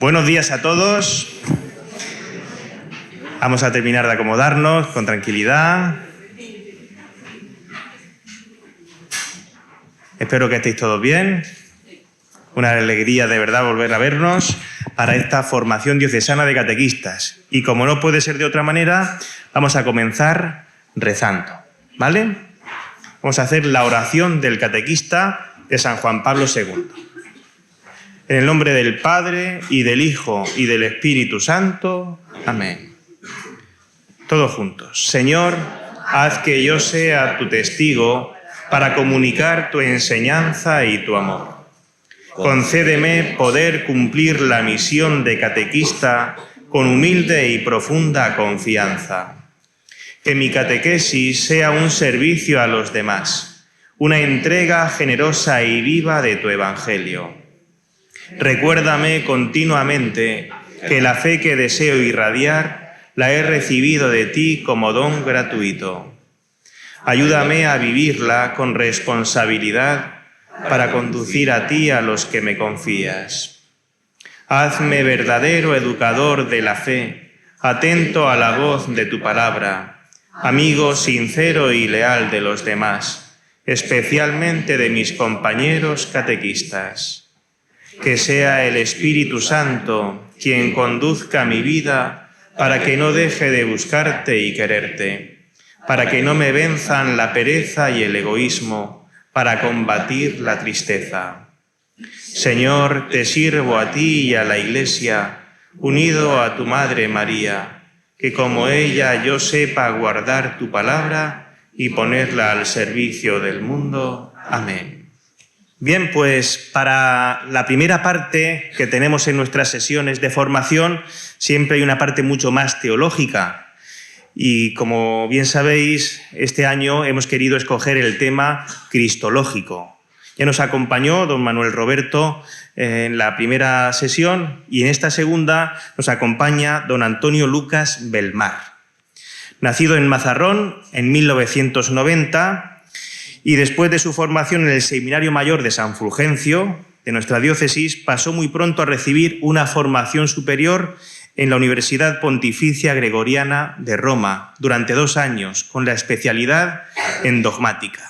Buenos días a todos. Vamos a terminar de acomodarnos con tranquilidad. Espero que estéis todos bien. Una alegría de verdad volver a vernos para esta formación diocesana de catequistas. Y como no puede ser de otra manera, vamos a comenzar rezando, ¿vale? Vamos a hacer la oración del catequista de San Juan Pablo II. En el nombre del Padre, y del Hijo, y del Espíritu Santo. Amén. Todos juntos. Señor, haz que yo sea tu testigo para comunicar tu enseñanza y tu amor. Concédeme poder cumplir la misión de catequista con humilde y profunda confianza. Que mi catequesis sea un servicio a los demás, una entrega generosa y viva de tu Evangelio. Recuérdame continuamente que la fe que deseo irradiar la he recibido de ti como don gratuito. Ayúdame a vivirla con responsabilidad para conducir a ti a los que me confías. Hazme verdadero educador de la fe, atento a la voz de tu palabra, amigo sincero y leal de los demás, especialmente de mis compañeros catequistas. Que sea el Espíritu Santo quien conduzca mi vida para que no deje de buscarte y quererte, para que no me venzan la pereza y el egoísmo, para combatir la tristeza. Señor, te sirvo a ti y a la Iglesia, unido a tu Madre María, que como ella yo sepa guardar tu palabra y ponerla al servicio del mundo. Amén. Bien, pues para la primera parte que tenemos en nuestras sesiones de formación, siempre hay una parte mucho más teológica. Y como bien sabéis, este año hemos querido escoger el tema cristológico. Ya nos acompañó don Manuel Roberto en la primera sesión y en esta segunda nos acompaña don Antonio Lucas Belmar. Nacido en Mazarrón en 1990, y después de su formación en el Seminario Mayor de San Fulgencio, de nuestra diócesis, pasó muy pronto a recibir una formación superior en la Universidad Pontificia Gregoriana de Roma durante 2 años, con la especialidad en dogmática.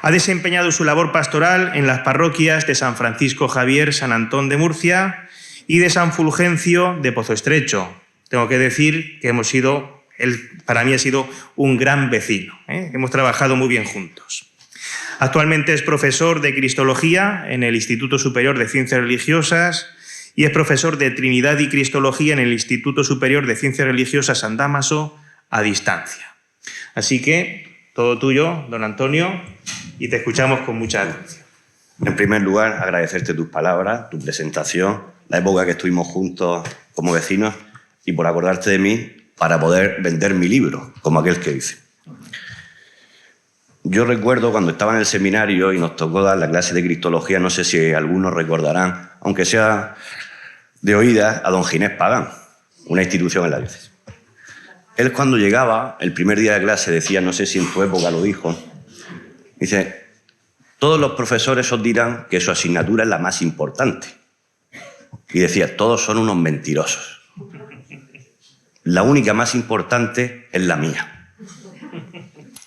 Ha desempeñado su labor pastoral en las parroquias de San Francisco Javier, San Antón de Murcia y de San Fulgencio de Pozo Estrecho. Tengo que decir que él para mí ha sido un gran vecino. Hemos trabajado muy bien juntos. Actualmente es profesor de Cristología en el Instituto Superior de Ciencias Religiosas y es profesor de Trinidad y Cristología en el Instituto Superior de Ciencias Religiosas San Dámaso a distancia. Así que todo tuyo, don Antonio, y te escuchamos con mucha atención. En primer lugar, agradecerte tus palabras, tu presentación, la época que estuvimos juntos como vecinos y por acordarte de mí para poder vender mi libro, como aquel que dice. Yo recuerdo cuando estaba en el seminario y nos tocó dar la clase de Cristología, no sé si algunos recordarán, aunque sea de oídas, a don Ginés Pagán, una institución en la diócesis. Él cuando llegaba, el primer día de clase decía, no sé si en tu época lo dijo, dice, todos los profesores os dirán que su asignatura es la más importante. Y decía, todos son unos mentirosos. La única más importante es la mía.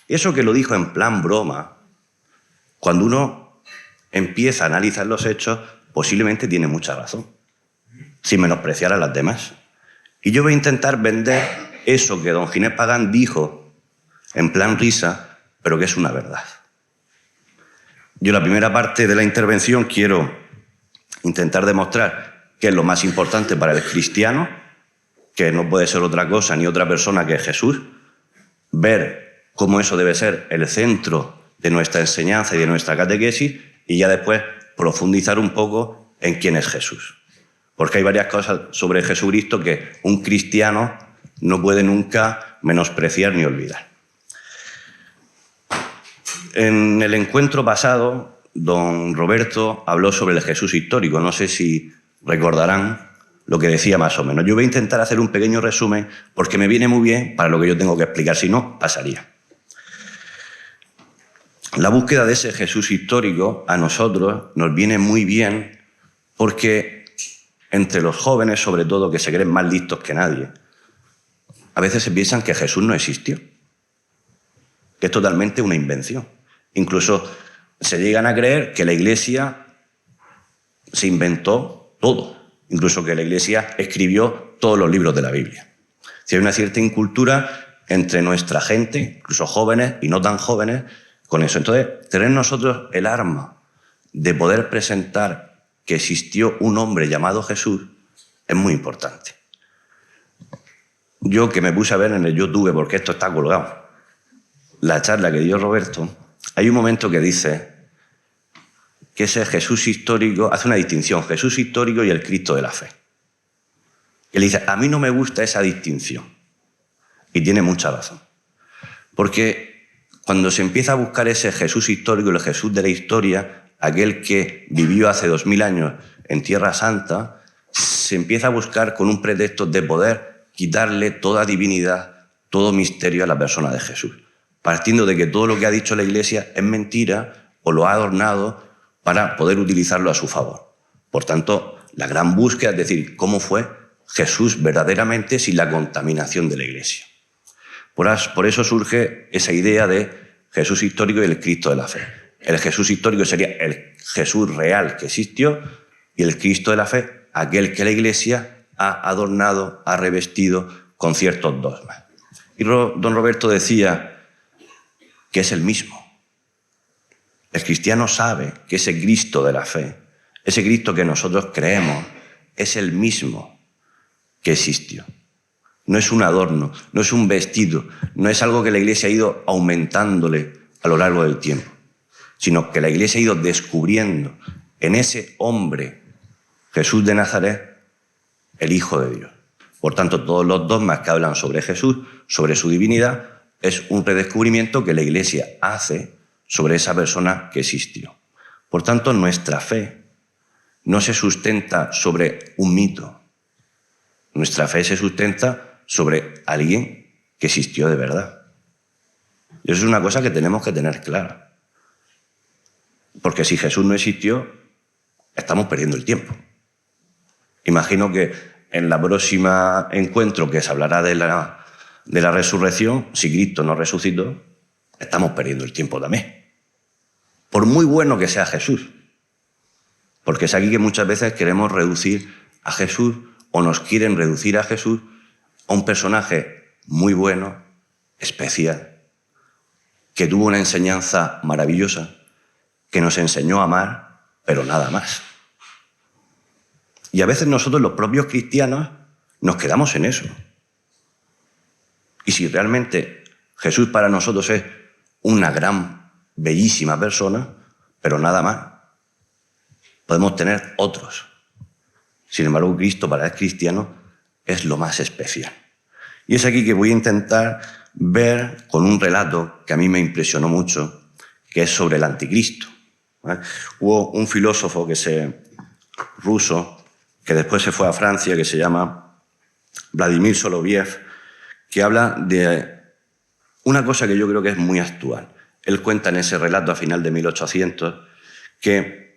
Eso que lo dijo en plan broma, cuando uno empieza a analizar los hechos, posiblemente tiene mucha razón, sin menospreciar a las demás. Y yo voy a intentar vender eso que don Ginés Pagán dijo en plan risa, pero que es una verdad. Yo en la primera parte de la intervención quiero intentar demostrar qué es lo más importante para el cristiano, que no puede ser otra cosa ni otra persona que Jesús, ver cómo eso debe ser el centro de nuestra enseñanza y de nuestra catequesis y ya después profundizar un poco en quién es Jesús. Porque hay varias cosas sobre Jesucristo que un cristiano no puede nunca menospreciar ni olvidar. En el encuentro pasado, don Roberto habló sobre el Jesús histórico. No sé si recordarán lo que decía más o menos. Yo voy a intentar hacer un pequeño resumen porque me viene muy bien para lo que yo tengo que explicar, si no, pasaría. La búsqueda de ese Jesús histórico a nosotros nos viene muy bien porque entre los jóvenes, sobre todo, que se creen más listos que nadie, a veces se piensan que Jesús no existió, que es totalmente una invención. Incluso se llegan a creer que la Iglesia se inventó todo, incluso que la Iglesia escribió todos los libros de la Biblia. Si hay una cierta incultura entre nuestra gente, incluso jóvenes y no tan jóvenes, con eso. Entonces, tener nosotros el arma de poder presentar que existió un hombre llamado Jesús es muy importante. Yo, que me puse a ver en el YouTube, porque esto está colgado, la charla que dio Roberto, hay un momento que dice que ese Jesús histórico, hace una distinción, Jesús histórico y el Cristo de la fe. Él dice, a mí no me gusta esa distinción. Y tiene mucha razón. Porque cuando se empieza a buscar ese Jesús histórico, el Jesús de la historia, aquel que vivió hace 2000 años en Tierra Santa, se empieza a buscar con un pretexto de poder quitarle toda divinidad, todo misterio a la persona de Jesús, partiendo de que todo lo que ha dicho la Iglesia es mentira o lo ha adornado para poder utilizarlo a su favor. Por tanto, la gran búsqueda es decir, ¿cómo fue Jesús verdaderamente sin la contaminación de la Iglesia? Por eso surge esa idea de Jesús histórico y el Cristo de la fe. El Jesús histórico sería el Jesús real que existió y el Cristo de la fe, aquel que la Iglesia ha adornado, ha revestido con ciertos dogmas. Y don Roberto decía que es el mismo. El cristiano sabe que ese Cristo de la fe, ese Cristo que nosotros creemos, es el mismo que existió. No es un adorno, no es un vestido, no es algo que la Iglesia ha ido aumentándole a lo largo del tiempo, sino que la Iglesia ha ido descubriendo en ese hombre, Jesús de Nazaret, el Hijo de Dios. Por tanto, todos los dogmas que hablan sobre Jesús, sobre su divinidad, es un redescubrimiento que la Iglesia hace sobre esa persona que existió. Por tanto, nuestra fe no se sustenta sobre un mito. Nuestra fe se sustenta sobre alguien que existió de verdad. Y eso es una cosa que tenemos que tener clara. Porque si Jesús no existió, estamos perdiendo el tiempo. Imagino que en la próxima encuentro que se hablará de la resurrección, si Cristo no resucitó, estamos perdiendo el tiempo también. Por muy bueno que sea Jesús. Porque es aquí que muchas veces queremos reducir a Jesús o nos quieren reducir a Jesús a un personaje muy bueno, especial, que tuvo una enseñanza maravillosa, que nos enseñó a amar, pero nada más. Y a veces nosotros, los propios cristianos, nos quedamos en eso. Y si realmente Jesús para nosotros es una gran, bellísima persona, pero nada más, podemos tener otros. Sin embargo, Cristo para el cristiano es lo más especial. Y es aquí que voy a intentar ver con un relato que a mí me impresionó mucho, que es sobre el anticristo. ¿Vale? Hubo un filósofo ruso que después se fue a Francia, que se llama Vladimir Soloviev, que habla de una cosa que yo creo que es muy actual. Él cuenta en ese relato a final de 1800 que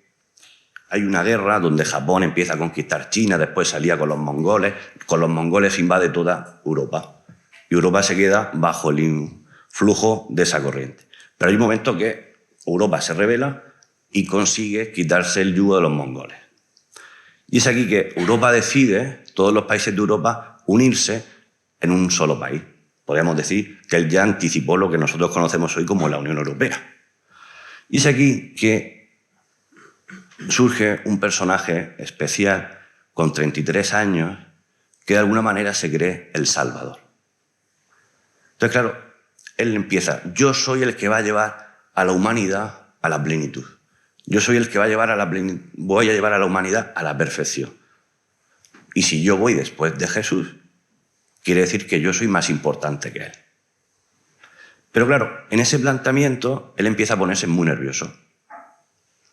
hay una guerra donde Japón empieza a conquistar China, después salía con los mongoles invade toda Europa. Y Europa se queda bajo el influjo de esa corriente. Pero hay un momento que Europa se rebela y consigue quitarse el yugo de los mongoles. Y es aquí que Europa decide, todos los países de Europa, unirse en un solo país. Podríamos decir que él ya anticipó lo que nosotros conocemos hoy como la Unión Europea. Y es aquí que surge un personaje especial con 33 años que de alguna manera se cree el Salvador. Entonces, claro, él empieza, yo soy el que va a llevar a la humanidad a la plenitud. Yo soy el que voy a llevar a la humanidad a la perfección. Y si yo voy después de Jesús, quiere decir que yo soy más importante que él. Pero claro, en ese planteamiento, él empieza a ponerse muy nervioso.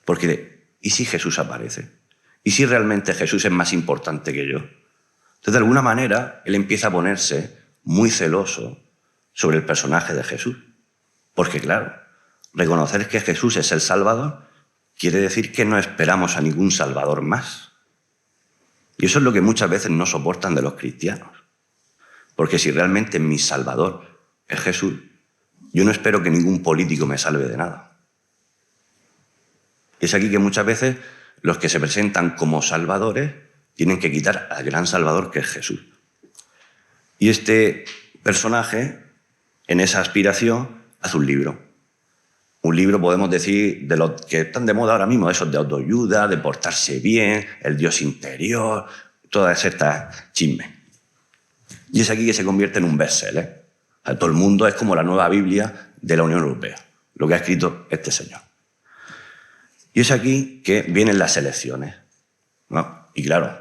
Porque ¿y si Jesús aparece? ¿Y si realmente Jesús es más importante que yo? Entonces, de alguna manera, él empieza a ponerse muy celoso sobre el personaje de Jesús. Porque, claro, reconocer que Jesús es el Salvador quiere decir que no esperamos a ningún Salvador más. Y eso es lo que muchas veces no soportan de los cristianos. Porque si realmente mi Salvador es Jesús, yo no espero que ningún político me salve de nada. Es aquí que muchas veces los que se presentan como salvadores tienen que quitar al gran Salvador que es Jesús. Y este personaje, en esa aspiración, hace un libro. Un libro, podemos decir, de los que están de moda ahora mismo, esos de autoayuda, de portarse bien, el Dios interior, todas estas chismes. Y es aquí que se convierte en un bestseller. O sea, todo el mundo es como la nueva Biblia de la Unión Europea, lo que ha escrito este señor. Y es aquí que vienen las elecciones, ¿no? Y claro,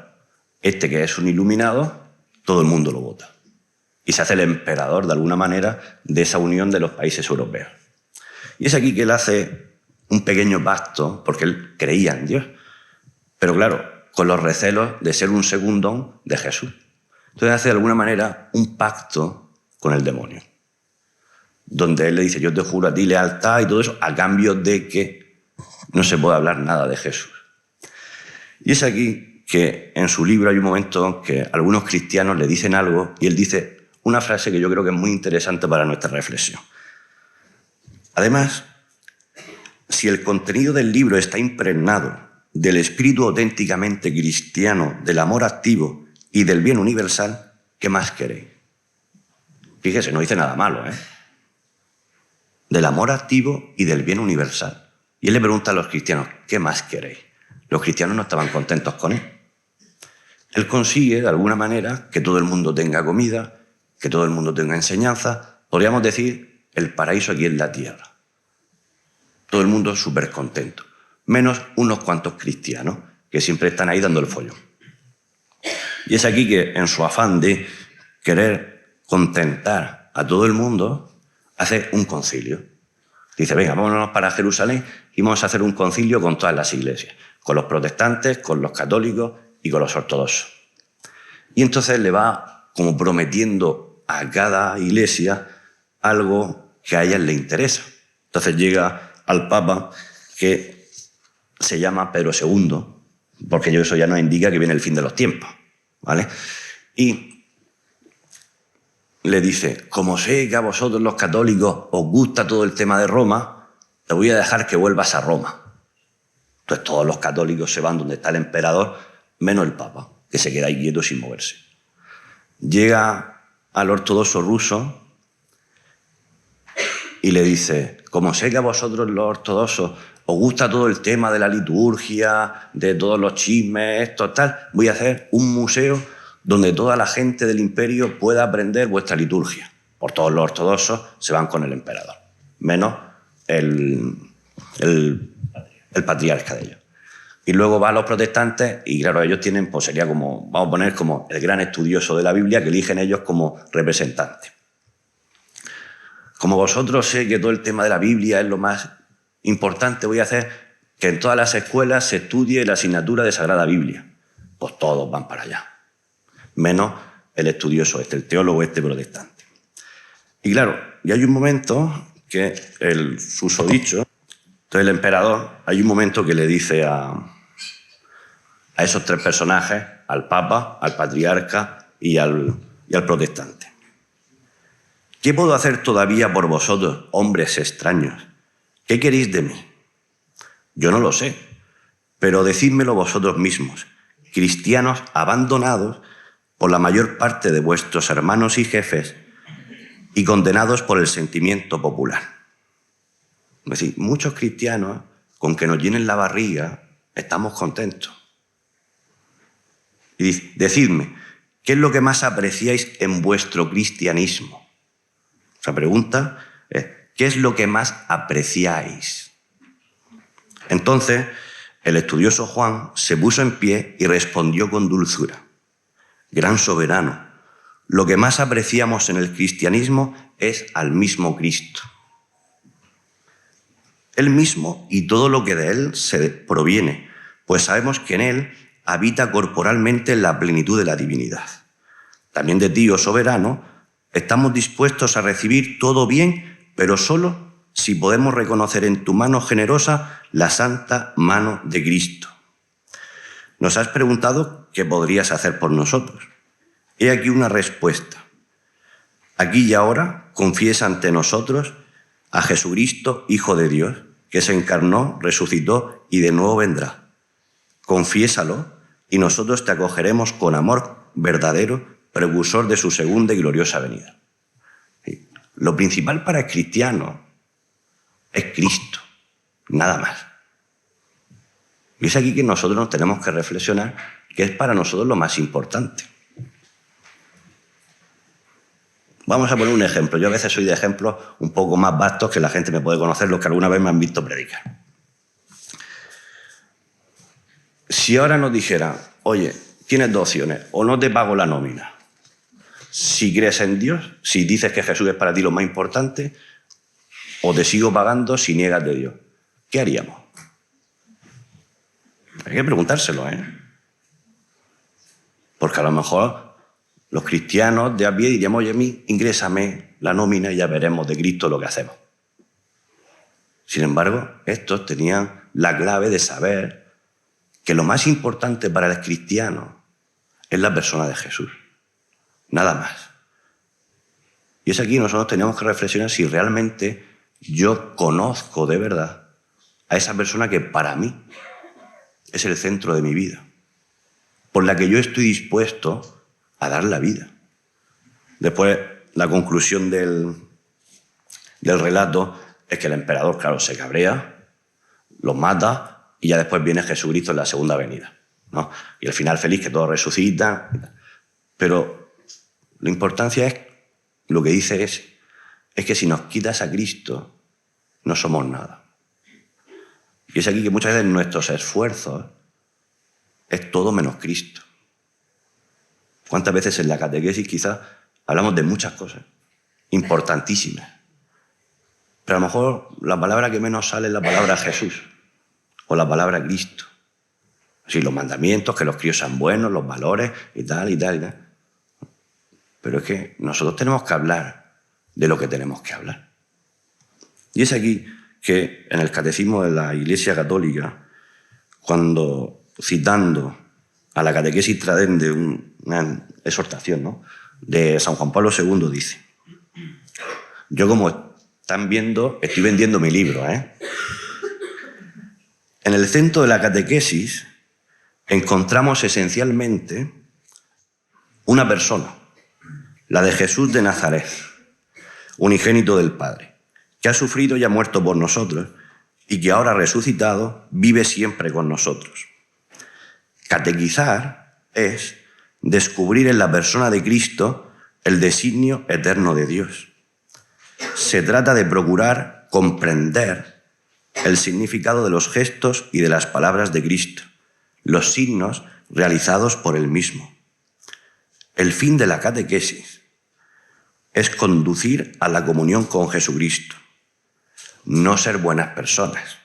este que es un iluminado, todo el mundo lo vota. Y se hace el emperador, de alguna manera, de esa unión de los países europeos. Y es aquí que él hace un pequeño pacto, porque él creía en Dios, pero claro, con los recelos de ser un segundón de Jesús. Entonces hace de alguna manera un pacto con el demonio, donde él le dice, yo te juro a ti lealtad y todo eso, a cambio de que no se puede hablar nada de Jesús. Y es aquí que en su libro hay un momento que algunos cristianos le dicen algo y él dice una frase que yo creo que es muy interesante para nuestra reflexión. Además, si el contenido del libro está impregnado del espíritu auténticamente cristiano, del amor activo y del bien universal, ¿qué más queréis? Fíjese, no dice nada malo, ¿eh? Del amor activo y del bien universal. Y él le pregunta a los cristianos, ¿qué más queréis? Los cristianos no estaban contentos con él. Él consigue, de alguna manera, que todo el mundo tenga comida, que todo el mundo tenga enseñanza, podríamos decir, el paraíso aquí en la tierra. Todo el mundo súper contento, menos unos cuantos cristianos que siempre están ahí dando el follón. Y es aquí que, en su afán de querer contentar a todo el mundo, hace un concilio. Dice, venga, vámonos para Jerusalén y vamos a hacer un concilio con todas las iglesias, con los protestantes, con los católicos y con los ortodoxos. Y entonces le va como prometiendo a cada iglesia algo que a ellas le interesa. Entonces llega al Papa, que se llama Pedro II, porque eso ya nos indica que viene el fin de los tiempos, ¿vale? Y le dice, como sé que a vosotros los católicos os gusta todo el tema de Roma, te voy a dejar que vuelvas a Roma. Entonces todos los católicos se van donde está el emperador, menos el Papa, que se queda ahí quieto sin moverse. Llega al ortodoxo ruso y le dice, como sé que a vosotros los ortodoxos os gusta todo el tema de la liturgia, de todos los chismes, esto, tal, voy a hacer un museo donde toda la gente del imperio pueda aprender vuestra liturgia. Por todos los ortodoxos se van con el emperador, menos el patriarca de ellos. Y luego va a los protestantes y claro, ellos tienen, pues sería como, vamos a poner como el gran estudioso de la Biblia que eligen ellos como representante. Como vosotros sé que todo el tema de la Biblia es lo más importante, voy a hacer que en todas las escuelas se estudie la asignatura de Sagrada Biblia. Pues todos van para allá, menos el estudioso este, el teólogo este protestante. Y claro, y hay un momento que el susodicho, entonces el emperador, hay un momento que le dice a esos tres personajes, al Papa, al Patriarca y al protestante, ¿qué puedo hacer todavía por vosotros, hombres extraños? ¿Qué queréis de mí? Yo no lo sé, pero decídmelo vosotros mismos, cristianos abandonados por la mayor parte de vuestros hermanos y jefes y condenados por el sentimiento popular. Es decir, muchos cristianos, con que nos llenen la barriga, estamos contentos. Y dice, decidme, ¿qué es lo que más apreciáis en vuestro cristianismo? Esa pregunta es, ¿qué es lo que más apreciáis? Entonces, el estudioso Juan se puso en pie y respondió con dulzura. Gran soberano, lo que más apreciamos en el cristianismo es al mismo Cristo. Él mismo y todo lo que de él se proviene, pues sabemos que en él habita corporalmente la plenitud de la divinidad. También de ti, oh soberano, estamos dispuestos a recibir todo bien, pero solo si podemos reconocer en tu mano generosa la santa mano de Cristo. Nos has preguntado qué podrías hacer por nosotros. He aquí una respuesta. Aquí y ahora confiesa ante nosotros a Jesucristo, Hijo de Dios, que se encarnó, resucitó y de nuevo vendrá. Confiésalo y nosotros te acogeremos con amor verdadero, precursor de su segunda y gloriosa venida. Lo principal para el cristiano es Cristo, nada más. Y es aquí que nosotros nos tenemos que reflexionar qué es para nosotros lo más importante. Vamos a poner un ejemplo. Yo a veces soy de ejemplos un poco más vastos que la gente me puede conocer, los que alguna vez me han visto predicar. Si ahora nos dijera, oye, tienes dos opciones, o no te pago la nómina. Si crees en Dios, si dices que Jesús es para ti lo más importante, o te sigo pagando si niegas de Dios. ¿Qué haríamos? Hay que preguntárselo, Porque a lo mejor los cristianos de a pie diríamos, oye, ingrésame la nómina y ya veremos de Cristo lo que hacemos. Sin embargo, estos tenían la clave de saber que lo más importante para el cristiano es la persona de Jesús. Nada más. Y es aquí que nosotros tenemos que reflexionar si realmente yo conozco de verdad a esa persona que para mí es el centro de mi vida, por la que yo estoy dispuesto a dar la vida. Después, la conclusión del relato es que el emperador, claro, se cabrea, los mata y ya después viene Jesucristo en la segunda venida, ¿no? Y al final feliz que todos resucitan. Pero la importancia es, lo que dice es que si nos quitas a Cristo, no somos nada. Y es aquí que muchas veces nuestros esfuerzos es todo menos Cristo. ¿Cuántas veces en la catequesis quizás hablamos de muchas cosas importantísimas? Pero a lo mejor la palabra que menos sale es la palabra Jesús o la palabra Cristo. Así, los mandamientos, que los críos sean buenos, los valores y tal, y tal, y tal. Pero es que nosotros tenemos que hablar de lo que tenemos que hablar. Y es aquí que en el Catecismo de la Iglesia Católica, cuando citando a la catequesis Tradense, una exhortación, ¿no?, de San Juan Pablo II, dice: yo, como están viendo, estoy vendiendo mi libro, En el centro de la catequesis encontramos esencialmente una persona, la de Jesús de Nazaret, unigénito del Padre, que ha sufrido y ha muerto por nosotros y que ahora resucitado vive siempre con nosotros. Catequizar es descubrir en la persona de Cristo el designio eterno de Dios. Se trata de procurar comprender el significado de los gestos y de las palabras de Cristo, los signos realizados por él mismo. El fin de la catequesis es conducir a la comunión con Jesucristo, no ser buenas personas.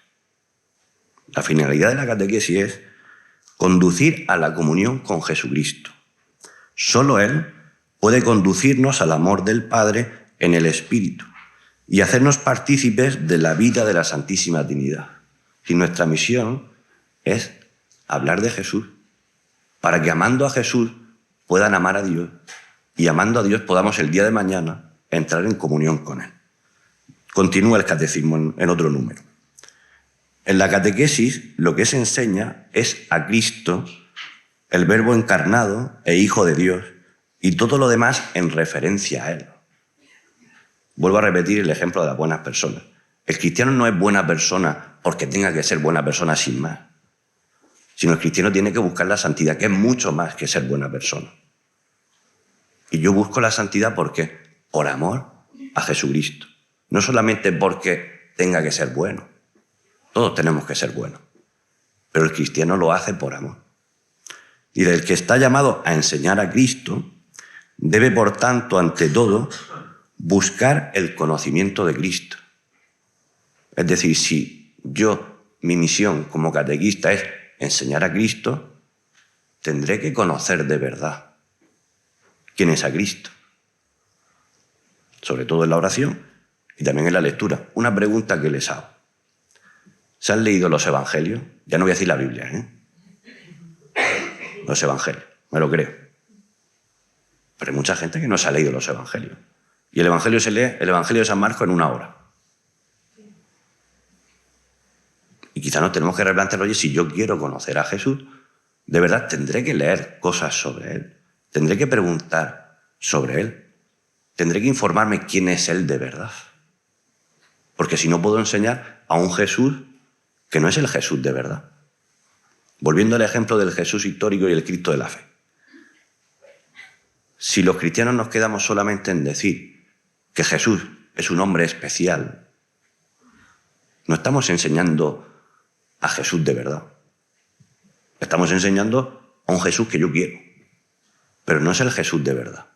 La finalidad de la catequesis es conducir a la comunión con Jesucristo. Solo Él puede conducirnos al amor del Padre en el Espíritu y hacernos partícipes de la vida de la Santísima Trinidad. Y nuestra misión es hablar de Jesús, para que amando a Jesús puedan amar a Dios y amando a Dios podamos el día de mañana entrar en comunión con Él. Continúa el catecismo en otro número. En la catequesis lo que se enseña es a Cristo, el Verbo encarnado e Hijo de Dios, y todo lo demás en referencia a Él. Vuelvo a repetir el ejemplo de las buenas personas. El cristiano no es buena persona porque tenga que ser buena persona sin más, sino el cristiano tiene que buscar la santidad, que es mucho más que ser buena persona. Y yo busco la santidad porque, por amor a Jesucristo. No solamente porque tenga que ser bueno. Todos tenemos que ser buenos. Pero el cristiano lo hace por amor. Y del que está llamado a enseñar a Cristo, debe, por tanto, ante todo, buscar el conocimiento de Cristo. Es decir, si mi misión como catequista es enseñar a Cristo, tendré que conocer de verdad quién es a Cristo. Sobre todo en la oración y también en la lectura. Una pregunta que les hago. ¿Se han leído los evangelios? Ya no voy a decir la Biblia, los evangelios, me lo creo. Pero hay mucha gente que no se ha leído los evangelios. Y el evangelio se lee, el evangelio de San Marcos, en 1 hora. Y quizá nos tenemos que replantear, oye, si yo quiero conocer a Jesús, de verdad tendré que leer cosas sobre Él. Tendré que preguntar sobre Él. Tendré que informarme quién es Él de verdad. Porque si no puedo enseñar a un Jesús que no es el Jesús de verdad. Volviendo al ejemplo del Jesús histórico y el Cristo de la fe. Si los cristianos nos quedamos solamente en decir que Jesús es un hombre especial, no estamos enseñando a Jesús de verdad. Estamos enseñando a un Jesús que yo quiero, pero no es el Jesús de verdad.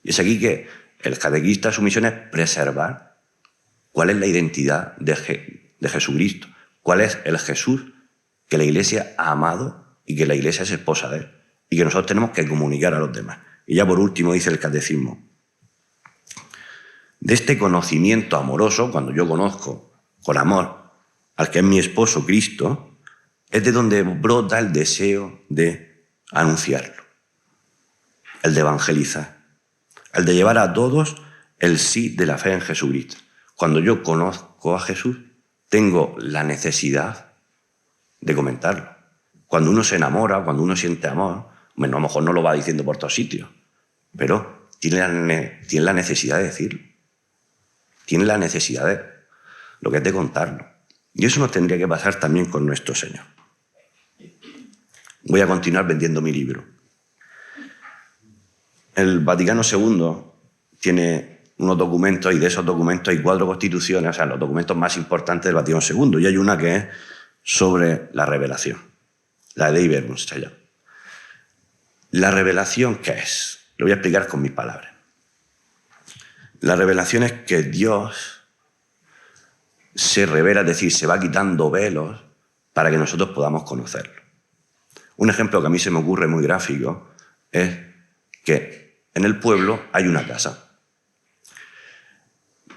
Y es aquí que el catequista, su misión es preservar cuál es la identidad de Jesucristo, cuál es el Jesús que la Iglesia ha amado y que la Iglesia es esposa de Él y que nosotros tenemos que comunicar a los demás. Y ya por último dice el catecismo, de este conocimiento amoroso, cuando yo conozco con amor al que es mi esposo Cristo, es de donde brota el deseo de anunciarlo, el de evangelizar, el de llevar a todos el sí de la fe en Jesucristo. Cuando yo conozco a Jesús, tengo la necesidad de comentarlo. Cuando uno se enamora, cuando uno siente amor, bueno, a lo mejor no lo va diciendo por todos sitios, pero tiene la necesidad de decirlo. Tiene la necesidad de lo que es de contarlo. Y eso nos tendría que pasar también con nuestro Señor. Voy a continuar vendiendo mi libro. El Vaticano II tiene unos documentos y de esos documentos hay 4 constituciones, o sea, los documentos más importantes del Vaticano II. Y hay una que es sobre la revelación, la Dei Verbum se llama. ¿La revelación qué es? Lo voy a explicar con mis palabras. La revelación es que Dios se revela, es decir, se va quitando velos para que nosotros podamos conocerlo. Un ejemplo que a mí se me ocurre muy gráfico es que en el pueblo hay una casa,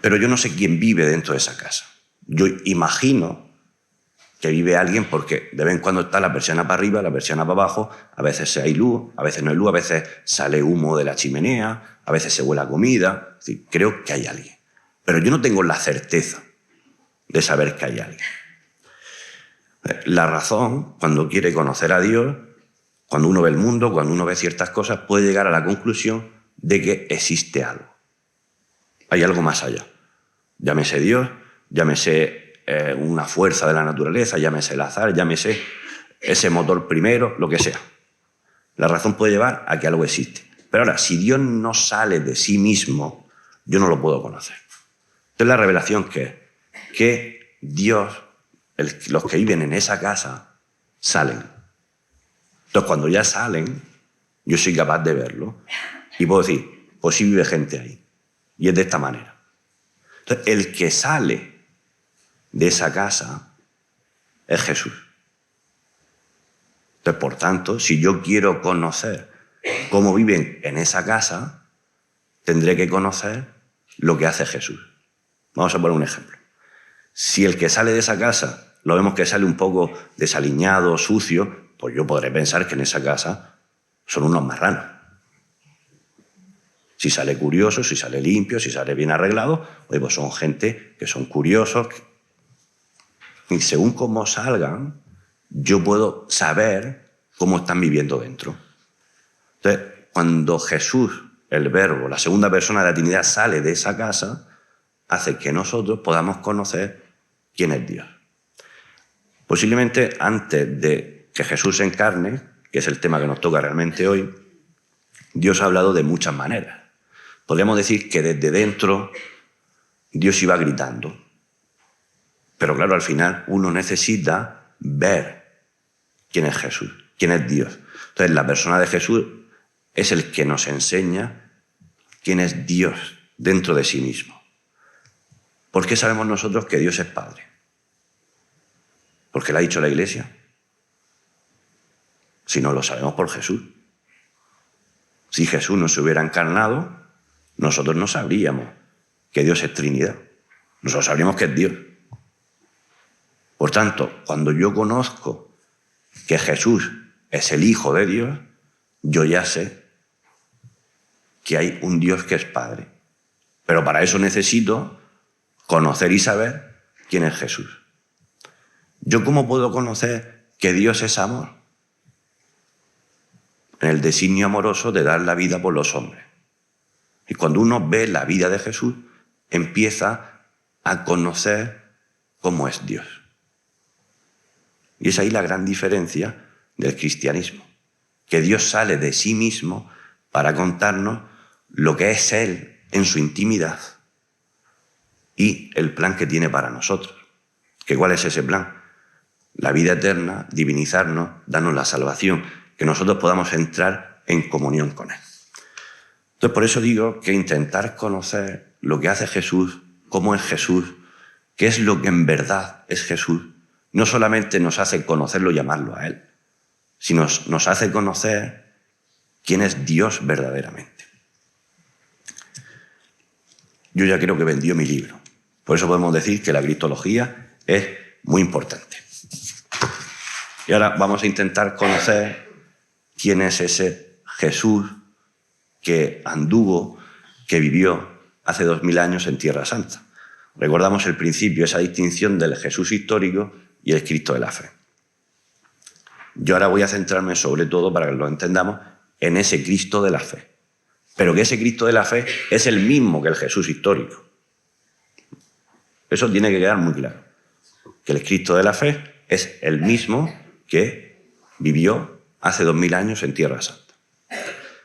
pero yo no sé quién vive dentro de esa casa. Yo imagino que vive alguien porque de vez en cuando está la persiana para arriba, la persiana para abajo, a veces hay luz, a veces no hay luz, a veces sale humo de la chimenea, a veces se huele a comida. Es decir, creo que hay alguien. Pero yo no tengo la certeza de saber que hay alguien. La razón, cuando quiere conocer a Dios, cuando uno ve el mundo, cuando uno ve ciertas cosas, puede llegar a la conclusión de que existe algo. Hay algo más allá. Llámese Dios, llámese una fuerza de la naturaleza, llámese el azar, llámese ese motor primero, lo que sea. La razón puede llevar a que algo existe. Pero ahora, si Dios no sale de sí mismo, yo no lo puedo conocer. Entonces la revelación que Dios, los que viven en esa casa, salen. Entonces cuando ya salen, yo soy capaz de verlo y puedo decir, pues sí vive gente ahí. Y es de esta manera. Entonces el que sale de esa casa es Jesús. Entonces, por tanto, si yo quiero conocer cómo viven en esa casa, tendré que conocer lo que hace Jesús. Vamos a poner un ejemplo. Si el que sale de esa casa lo vemos que sale un poco desaliñado, sucio, pues yo podré pensar que en esa casa son unos marranos. Si sale curioso, si sale limpio, si sale bien arreglado, pues son gente que son curiosos. Y según cómo salgan, yo puedo saber cómo están viviendo dentro. Entonces, cuando Jesús, el Verbo, la segunda persona de la Trinidad, sale de esa casa, hace que nosotros podamos conocer quién es Dios. Posiblemente antes de que Jesús se encarne, que es el tema que nos toca realmente hoy, Dios ha hablado de muchas maneras. Podríamos decir que desde dentro Dios iba gritando. Pero claro, al final uno necesita ver quién es Jesús, quién es Dios. Entonces la persona de Jesús es el que nos enseña quién es Dios dentro de sí mismo. ¿Por qué sabemos nosotros que Dios es Padre? ¿Porque lo ha dicho la Iglesia? Si no, lo sabemos por Jesús. Si Jesús no se hubiera encarnado, nosotros no sabríamos que Dios es Trinidad. Nosotros sabríamos que es Dios. Por tanto, cuando yo conozco que Jesús es el Hijo de Dios, yo ya sé que hay un Dios que es Padre. Pero para eso necesito conocer y saber quién es Jesús. ¿Yo cómo puedo conocer que Dios es amor? En el designio amoroso de dar la vida por los hombres. Y cuando uno ve la vida de Jesús, empieza a conocer cómo es Dios. Y es ahí la gran diferencia del cristianismo, que Dios sale de sí mismo para contarnos lo que es Él en su intimidad y el plan que tiene para nosotros. ¿Que cuál es ese plan? La vida eterna, divinizarnos, darnos la salvación, que nosotros podamos entrar en comunión con Él. Entonces, por eso digo que intentar conocer lo que hace Jesús, cómo es Jesús, qué es lo que en verdad es Jesús, no solamente nos hace conocerlo y llamarlo a Él, sino nos hace conocer quién es Dios verdaderamente. Yo ya creo que vendió mi libro. Por eso podemos decir que la cristología es muy importante. Y ahora vamos a intentar conocer quién es ese Jesús que anduvo, que vivió hace 2000 años en Tierra Santa. Recordamos el principio, esa distinción del Jesús histórico y el Cristo de la fe. Yo ahora voy a centrarme sobre todo, para que lo entendamos, en ese Cristo de la fe. Pero que ese Cristo de la fe es el mismo que el Jesús histórico. Eso tiene que quedar muy claro. Que el Cristo de la fe es el mismo que vivió hace 2000 años en Tierra Santa.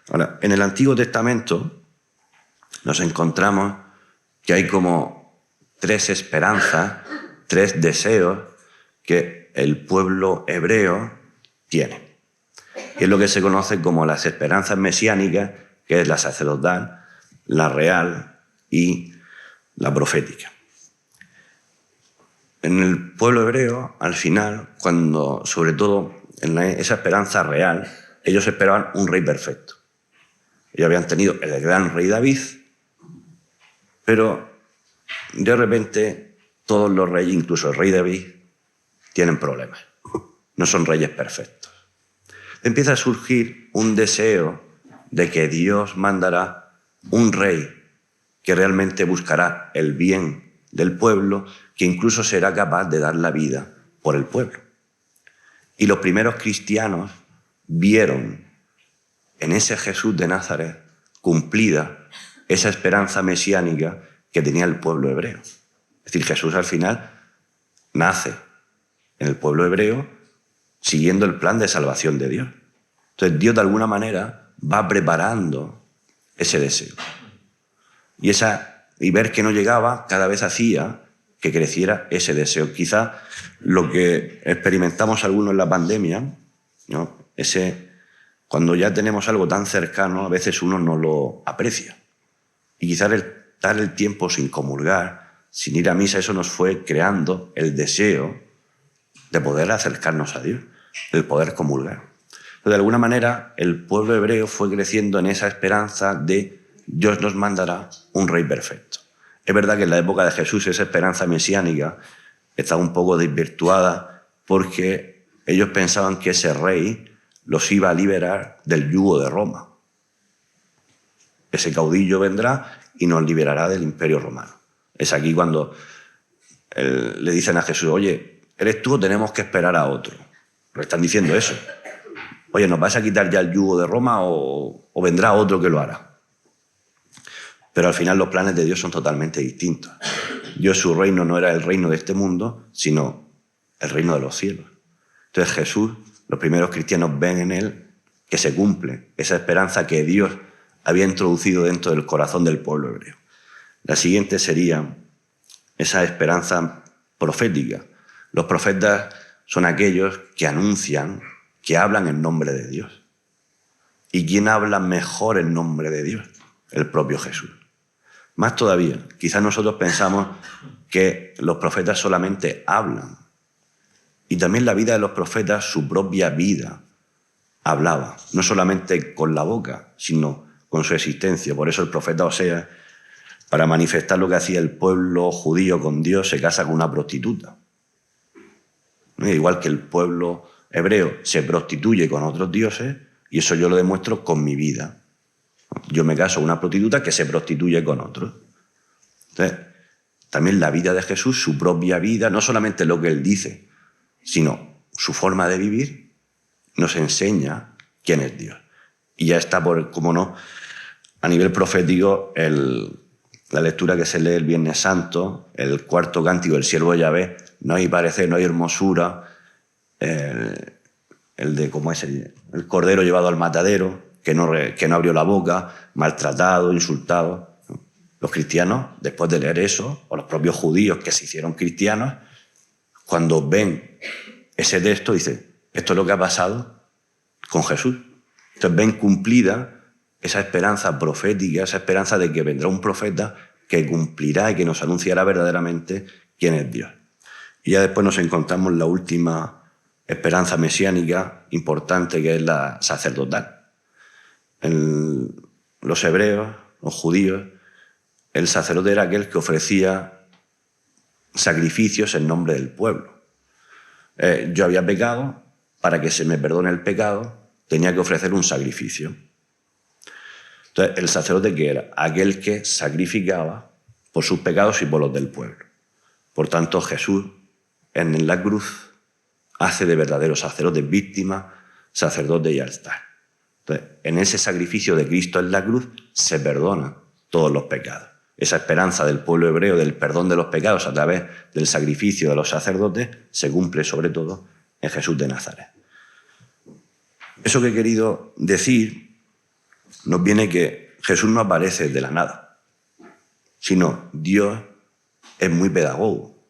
Ahora, en el Antiguo Testamento nos encontramos que hay como 3 esperanzas, 3 deseos que el pueblo hebreo tiene. Y es lo que se conoce como las esperanzas mesiánicas, que es la sacerdotal, la real y la profética. En el pueblo hebreo, al final, cuando, sobre todo en esa esperanza real, ellos esperaban un rey perfecto. Ellos habían tenido el gran rey David, pero de repente todos los reyes, incluso el rey David, tienen problemas. No son reyes perfectos. Empieza a surgir un deseo de que Dios mandará un rey que realmente buscará el bien del pueblo, que incluso será capaz de dar la vida por el pueblo. Y los primeros cristianos vieron en ese Jesús de Nazaret cumplida esa esperanza mesiánica que tenía el pueblo hebreo. Es decir, Jesús al final nace en el pueblo hebreo siguiendo el plan de salvación de Dios. Entonces Dios de alguna manera va preparando ese deseo. Y ver que no llegaba cada vez hacía que creciera ese deseo. Quizá lo que experimentamos algunos en la pandemia, ¿no? Cuando ya tenemos algo tan cercano, a veces uno no lo aprecia. Y quizá el estar el tiempo sin comulgar, sin ir a misa, eso nos fue creando el deseo de poder acercarnos a Dios, el poder comulgar. Pero de alguna manera el pueblo hebreo fue creciendo en esa esperanza de Dios nos mandará un rey perfecto. Es verdad que en la época de Jesús esa esperanza mesiánica estaba un poco desvirtuada porque ellos pensaban que ese rey los iba a liberar del yugo de Roma. Ese caudillo vendrá y nos liberará del imperio romano. Es aquí cuando le dicen a Jesús, oye, ¿eres tú o tenemos que esperar a otro? Le están diciendo eso. Oye, ¿nos vas a quitar ya el yugo de Roma o vendrá otro que lo hará? Pero al final los planes de Dios son totalmente distintos. Dios, su reino no era el reino de este mundo, sino el reino de los cielos. Entonces Jesús, los primeros cristianos ven en él que se cumple esa esperanza que Dios había introducido dentro del corazón del pueblo hebreo. La siguiente sería esa esperanza profética. Los profetas son aquellos que anuncian, que hablan en nombre de Dios. ¿Y quién habla mejor en nombre de Dios? El propio Jesús. Más todavía, quizás nosotros pensamos que los profetas solamente hablan. Y también la vida de los profetas, su propia vida, hablaba. No solamente con la boca, sino con su existencia. Por eso el profeta Oseas, para manifestar lo que hacía el pueblo judío con Dios, se casa con una prostituta. Igual que el pueblo hebreo se prostituye con otros dioses y eso yo lo demuestro con mi vida. Yo me caso con una prostituta que se prostituye con otros. Entonces, también la vida de Jesús, su propia vida, no solamente lo que él dice, sino su forma de vivir, nos enseña quién es Dios. Y ya está, como no, a nivel profético, la lectura que se lee el Viernes Santo, el cuarto cántico del siervo de Yahvé, no hay parecer, no hay hermosura, el de cómo es el cordero llevado al matadero, que no abrió la boca, maltratado, insultado. Los cristianos, después de leer eso, o los propios judíos que se hicieron cristianos, cuando ven ese texto, dicen, esto es lo que ha pasado con Jesús. Entonces ven cumplida esa esperanza profética, esa esperanza de que vendrá un profeta que cumplirá y que nos anunciará verdaderamente quién es Dios. Y ya después nos encontramos la última esperanza mesiánica importante, que es la sacerdotal. En los hebreos, los judíos, el sacerdote era aquel que ofrecía sacrificios en nombre del pueblo. Yo había pecado, para que se me perdone el pecado, tenía que ofrecer un sacrificio. Entonces, el sacerdote, ¿qué era? Aquel que sacrificaba por sus pecados y por los del pueblo. Por tanto, Jesús, en la cruz, hace de verdadero sacerdote, víctima, sacerdote y altar. Entonces, en ese sacrificio de Cristo en la cruz se perdonan todos los pecados. Esa esperanza del pueblo hebreo del perdón de los pecados a través del sacrificio de los sacerdotes se cumple sobre todo en Jesús de Nazaret. Eso que he querido decir nos viene que Jesús no aparece de la nada, sino Dios es muy pedagogo.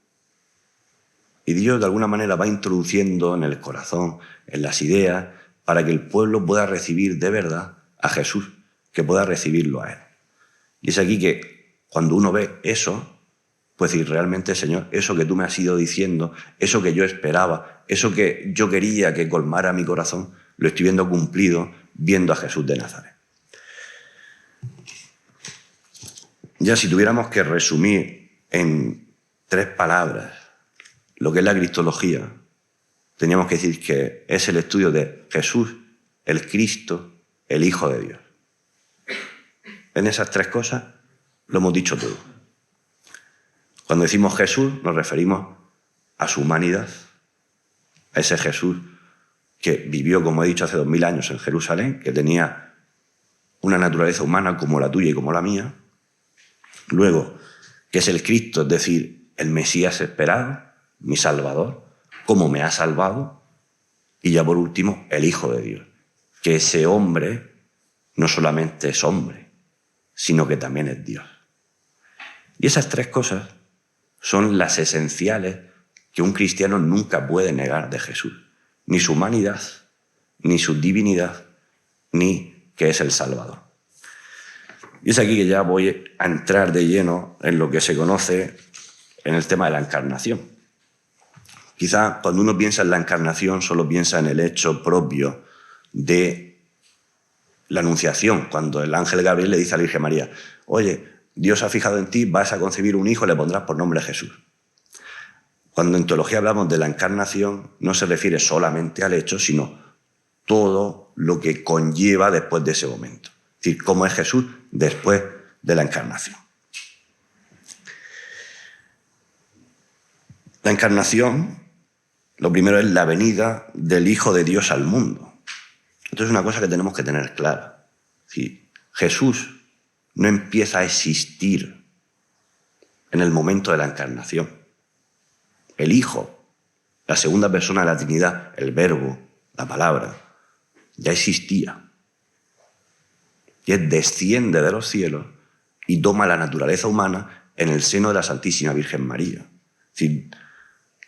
Y Dios de alguna manera va introduciendo en el corazón, en las ideas, para que el pueblo pueda recibir de verdad a Jesús, que pueda recibirlo a Él. Y es aquí que cuando uno ve eso, pues decir, realmente, Señor, eso que tú me has ido diciendo, eso que yo esperaba, eso que yo quería que colmara mi corazón, lo estoy viendo cumplido, viendo a Jesús de Nazaret. Ya si tuviéramos que resumir en 3 palabras lo que es la cristología, teníamos que decir que es el estudio de Jesús, el Cristo, el Hijo de Dios. En esas 3 cosas lo hemos dicho todo. Cuando decimos Jesús, nos referimos a su humanidad, a ese Jesús que vivió, como he dicho, hace 2000 años en Jerusalén, que tenía una naturaleza humana como la tuya y como la mía. Luego, que es el Cristo, es decir, el Mesías esperado, mi Salvador, cómo me ha salvado. Y ya por último, el Hijo de Dios, que ese hombre no solamente es hombre, sino que también es Dios. Y esas 3 cosas son las esenciales que un cristiano nunca puede negar de Jesús. Ni su humanidad, ni su divinidad, ni que es el Salvador. Y es aquí que ya voy a entrar de lleno en lo que se conoce en el tema de la encarnación. Quizá cuando uno piensa en la encarnación solo piensa en el hecho propio de la anunciación, cuando el ángel Gabriel le dice a la Virgen María, oye, Dios ha fijado en ti, vas a concebir un hijo y le pondrás por nombre Jesús. Cuando en teología hablamos de la encarnación, no se refiere solamente al hecho, sino todo lo que conlleva después de ese momento. Es decir, cómo es Jesús después de la encarnación. La encarnación, lo primero es la venida del Hijo de Dios al mundo. Esto es una cosa que tenemos que tener clara. Es decir, Jesús no empieza a existir en el momento de la encarnación. El Hijo, la segunda persona de la Trinidad, el Verbo, la Palabra, ya existía. Y Él desciende de los cielos y toma la naturaleza humana en el seno de la Santísima Virgen María. Es decir,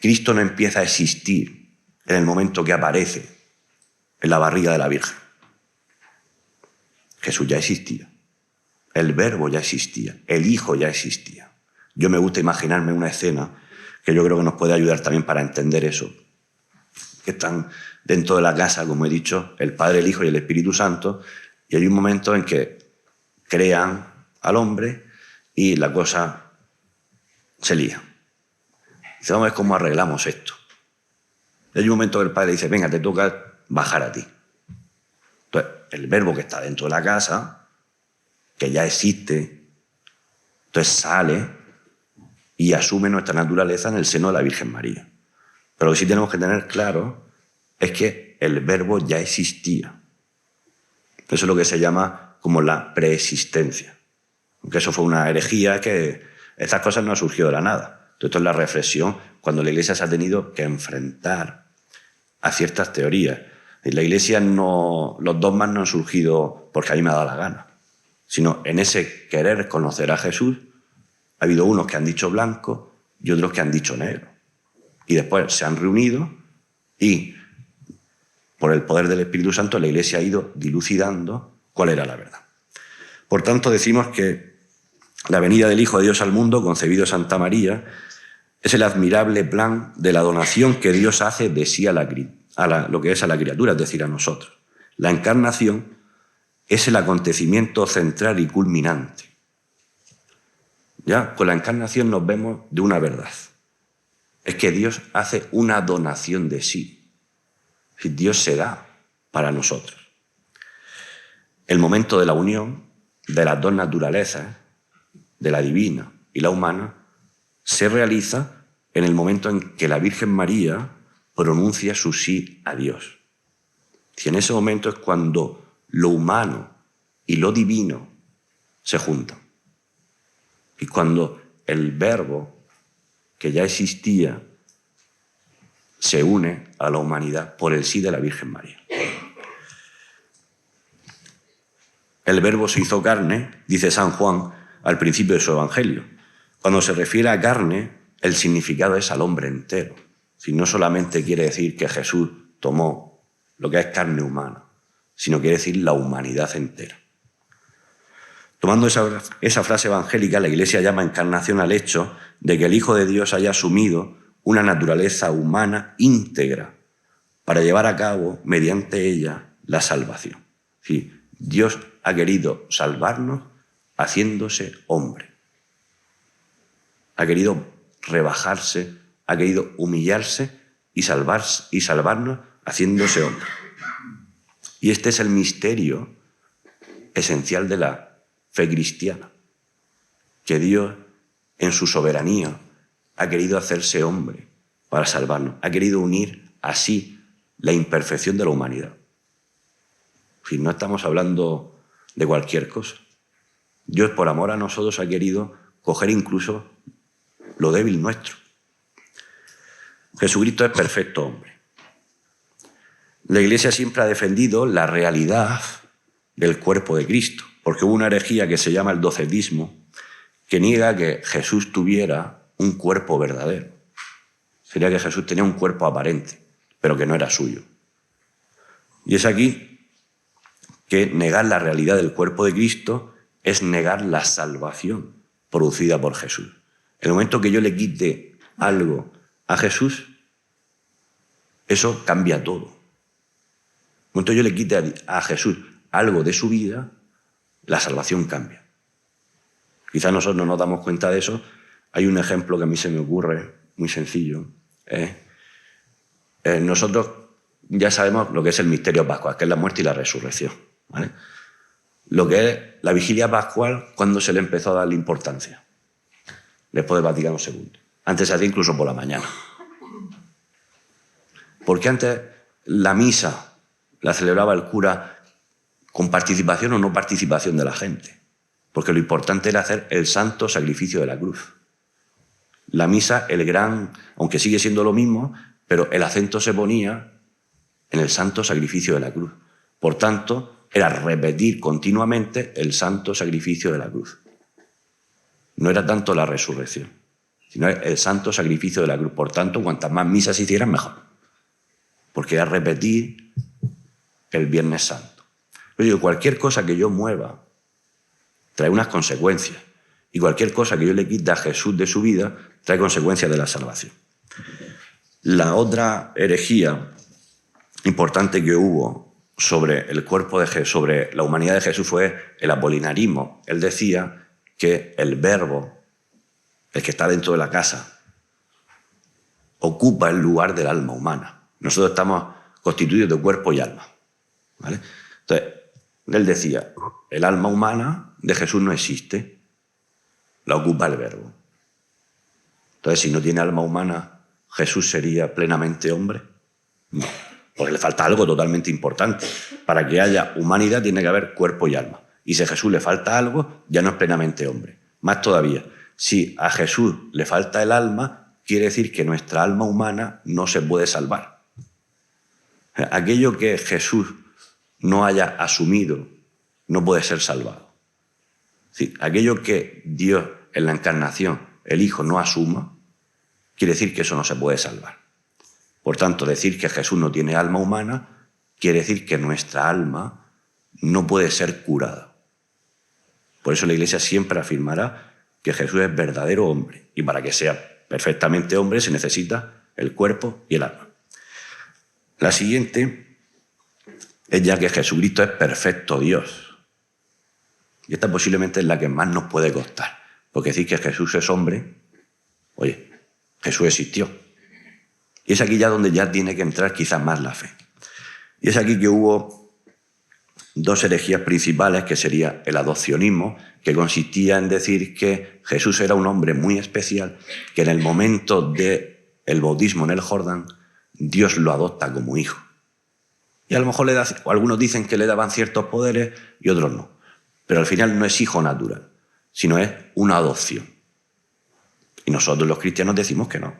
Cristo no empieza a existir en el momento que aparece en la barriga de la Virgen. Jesús ya existía. El Verbo ya existía. El Hijo ya existía. Yo me gusta imaginarme una escena que yo creo que nos puede ayudar también para entender eso. Que están dentro de la casa, como he dicho, el Padre, el Hijo y el Espíritu Santo, y hay un momento en que crean al hombre y la cosa se lía. Dice, vamos a ver cómo arreglamos esto. Y hay un momento que el Padre dice, venga, te toca bajar a ti. Entonces, el Verbo que está dentro de la casa, que ya existe, entonces sale y asume nuestra naturaleza en el seno de la Virgen María. Pero lo que sí tenemos que tener claro es que el Verbo ya existía. Eso es lo que se llama como la preexistencia. Aunque eso fue una herejía, que estas cosas no han surgido de la nada. Esto es la reflexión cuando la Iglesia se ha tenido que enfrentar a ciertas teorías. En la Iglesia los dogmas no han surgido porque a mí me ha dado la gana, sino en ese querer conocer a Jesús. Ha habido unos que han dicho blanco y otros que han dicho negro. Y después se han reunido y, por el poder del Espíritu Santo, la Iglesia ha ido dilucidando cuál era la verdad. Por tanto, decimos que la venida del Hijo de Dios al mundo, concebido de Santa María, es el admirable plan de la donación que Dios hace de sí a lo que es a la criatura, es decir, a nosotros. La encarnación es el acontecimiento central y culminante. Ya, con la encarnación nos vemos de una verdad. Es que Dios hace una donación de sí. Dios se da para nosotros. El momento de la unión de las dos naturalezas, de la divina y la humana, se realiza en el momento en que la Virgen María pronuncia su sí a Dios. Y en ese momento es cuando lo humano y lo divino se juntan. Y cuando el Verbo, que ya existía, se une a la humanidad por el sí de la Virgen María. El Verbo se hizo carne, dice San Juan al principio de su Evangelio. Cuando se refiere a carne, el significado es al hombre entero. Si no solamente quiere decir que Jesús tomó lo que es carne humana, sino quiere decir la humanidad entera. Tomando esa frase evangélica, la Iglesia llama encarnación al hecho de que el Hijo de Dios haya asumido una naturaleza humana íntegra para llevar a cabo, mediante ella, la salvación. Sí, Dios ha querido salvarnos haciéndose hombre. Ha querido rebajarse, ha querido humillarse y salvarnos haciéndose hombre. Y este es el misterio esencial de la fe cristiana, que Dios, en su soberanía, ha querido hacerse hombre para salvarnos, ha querido unir así la imperfección de la humanidad. Si no estamos hablando de cualquier cosa. Dios, por amor a nosotros, ha querido coger incluso lo débil nuestro. Jesucristo es perfecto hombre. La Iglesia siempre ha defendido la realidad del cuerpo de Cristo, porque hubo una herejía que se llama el docetismo, que niega que Jesús tuviera un cuerpo verdadero. Sería que Jesús tenía un cuerpo aparente, pero que no era suyo. Y es aquí que negar la realidad del cuerpo de Cristo es negar la salvación producida por Jesús. En el momento que yo le quite algo a Jesús, eso cambia todo. En el momento que yo le quite a Jesús algo de su vida, la salvación cambia. Quizás nosotros no nos damos cuenta de eso. Hay un ejemplo que a mí se me ocurre, muy sencillo. Nosotros ya sabemos lo que es el misterio pascual, que es la muerte y la resurrección, ¿vale? Lo que es la vigilia pascual, ¿cuándo se le empezó a dar la importancia? Después del Vaticano II. Antes se hacía incluso por la mañana. Porque antes la misa la celebraba el cura con participación o no participación de la gente. Porque lo importante era hacer el santo sacrificio de la cruz. La misa, aunque sigue siendo lo mismo, pero el acento se ponía en el santo sacrificio de la cruz. Por tanto, era repetir continuamente el santo sacrificio de la cruz. No era tanto la resurrección, sino el santo sacrificio de la cruz. Por tanto, cuantas más misas se hicieran, mejor. Porque era repetir el Viernes Santo. Yo digo, cualquier cosa que yo mueva trae unas consecuencias. Y cualquier cosa que yo le quite a Jesús de su vida trae consecuencias de la salvación. La otra herejía importante que hubo sobre el cuerpo de Jesús, sobre la humanidad de Jesús, fue el apolinarismo. Él decía que el Verbo, el que está dentro de la casa, ocupa el lugar del alma humana. Nosotros estamos constituidos de cuerpo y alma, ¿vale? Entonces, él decía, el alma humana de Jesús no existe, la ocupa el Verbo. Entonces, si no tiene alma humana, ¿Jesús sería plenamente hombre? No, porque le falta algo totalmente importante. Para que haya humanidad tiene que haber cuerpo y alma. Y si a Jesús le falta algo, ya no es plenamente hombre. Más todavía, si a Jesús le falta el alma, quiere decir que nuestra alma humana no se puede salvar. Aquello que Jesús no haya asumido no puede ser salvado. Sí, aquello que Dios en la encarnación, el Hijo, no asuma, quiere decir que eso no se puede salvar. Por tanto, decir que Jesús no tiene alma humana quiere decir que nuestra alma no puede ser curada. Por eso la Iglesia siempre afirmará que Jesús es verdadero hombre, y para que sea perfectamente hombre se necesita el cuerpo y el alma. La siguiente es ya que Jesucristo es perfecto Dios. Y esta posiblemente es la que más nos puede costar, porque decir que Jesús es hombre, oye, Jesús existió. Y es aquí ya donde ya tiene que entrar quizás más la fe. Y es aquí que hubo dos herejías principales, que sería el adopcionismo, que consistía en decir que Jesús era un hombre muy especial, que en el momento del bautismo en el Jordán, Dios lo adopta como hijo. Y a lo mejor algunos dicen que le daban ciertos poderes y otros no. Pero al final no es hijo natural, sino es una adopción. Y nosotros los cristianos decimos que no,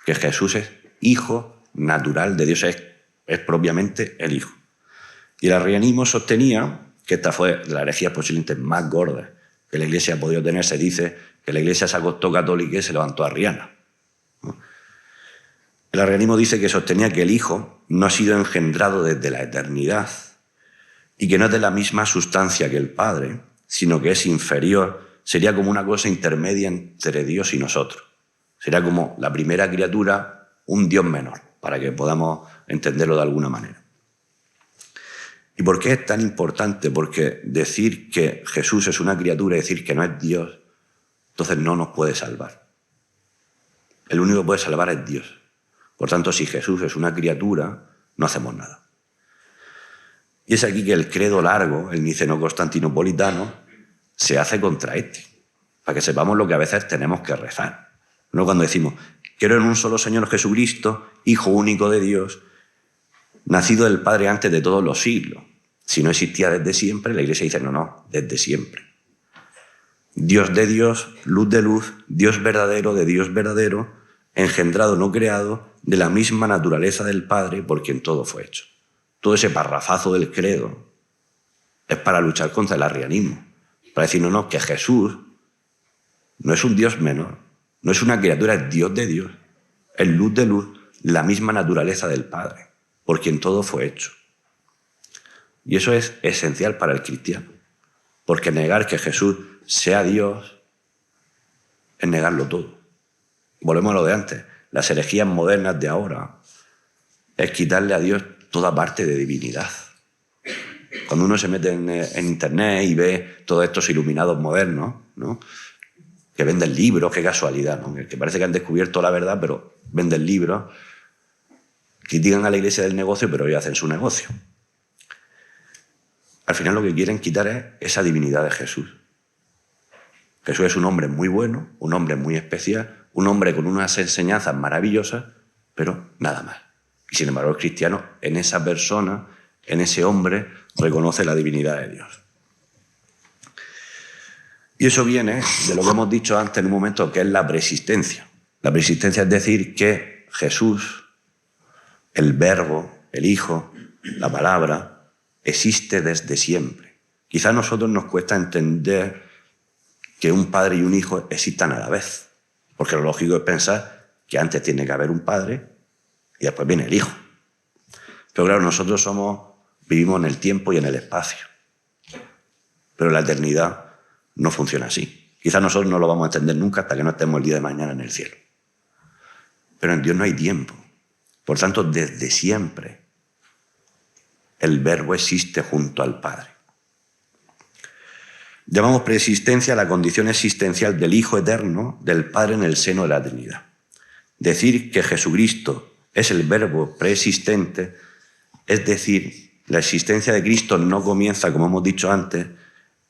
que Jesús es hijo natural de Dios, es propiamente el hijo. Y el arrianismo sostenía, que esta fue de las herejías posiblemente más gordas que la Iglesia ha podido tener, se dice que la Iglesia se acostó católica y se levantó arriana. El arrianismo dice que sostenía que el Hijo no ha sido engendrado desde la eternidad y que no es de la misma sustancia que el Padre, sino que es inferior, sería como una cosa intermedia entre Dios y nosotros. Sería como la primera criatura, un Dios menor, para que podamos entenderlo de alguna manera. ¿Y por qué es tan importante? Porque decir que Jesús es una criatura y decir que no es Dios, entonces no nos puede salvar. El único que puede salvar es Dios. Por tanto, si Jesús es una criatura, no hacemos nada. Y es aquí que el credo largo, el niceno-constantinopolitano, se hace contra este, para que sepamos lo que a veces tenemos que rezar. ¿No? Cuando decimos, creo en un solo Señor Jesucristo, Hijo único de Dios, nacido del Padre antes de todos los siglos. Si no existía desde siempre, la Iglesia dice, no, desde siempre. Dios de Dios, luz de luz, Dios verdadero de Dios verdadero, engendrado, no creado, de la misma naturaleza del Padre, por quien todo fue hecho. Todo ese parrafazo del credo es para luchar contra el arrianismo, para decir, no, que Jesús no es un Dios menor, no es una criatura, es Dios de Dios, es luz de luz, la misma naturaleza del Padre, por quien todo fue hecho. Y eso es esencial para el cristiano, porque negar que Jesús sea Dios es negarlo todo. Volvemos a lo de antes, las herejías modernas de ahora es quitarle a Dios toda parte de divinidad. Cuando uno se mete en internet y ve todos estos iluminados modernos, ¿no? Que venden libros, qué casualidad, ¿no? Que parece que han descubierto la verdad, pero venden libros, critican a la Iglesia del negocio, pero ellos hacen su negocio. Al final lo que quieren quitar es esa divinidad de Jesús. Jesús es un hombre muy bueno, un hombre muy especial, un hombre con unas enseñanzas maravillosas, pero nada más. Y sin embargo el cristiano en esa persona, en ese hombre, reconoce la divinidad de Dios. Y eso viene de lo que hemos dicho antes en un momento, que es la preexistencia. La preexistencia es decir que Jesús, el Verbo, el Hijo, la Palabra, existe desde siempre. Quizá a nosotros nos cuesta entender que un padre y un hijo existan a la vez, porque lo lógico es pensar que antes tiene que haber un padre y después viene el hijo. Pero claro, nosotros vivimos en el tiempo y en el espacio, pero la eternidad no funciona así. Quizás nosotros no lo vamos a entender nunca hasta que no estemos el día de mañana en el cielo. Pero en Dios no hay tiempo. Por tanto, desde siempre el Verbo existe junto al Padre. Llamamos preexistencia a la condición existencial del Hijo eterno del Padre en el seno de la Trinidad. Decir que Jesucristo es el verbo preexistente, es decir, la existencia de Cristo no comienza, como hemos dicho antes,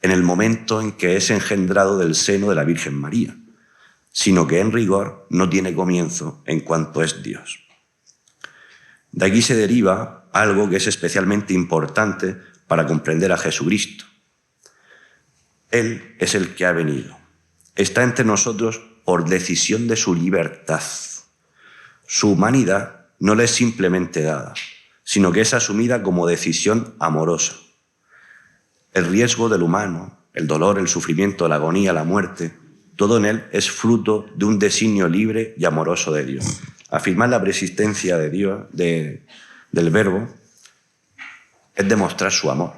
en el momento en que es engendrado del seno de la Virgen María, sino que en rigor no tiene comienzo en cuanto es Dios. De aquí se deriva algo que es especialmente importante para comprender a Jesucristo. Él es el que ha venido. Está entre nosotros por decisión de su libertad. Su humanidad no le es simplemente dada, sino que es asumida como decisión amorosa. El riesgo del humano, el dolor, el sufrimiento, la agonía, la muerte, todo en él es fruto de un designio libre y amoroso de Dios. Afirmar la preexistencia de Dios, del Verbo, es demostrar su amor.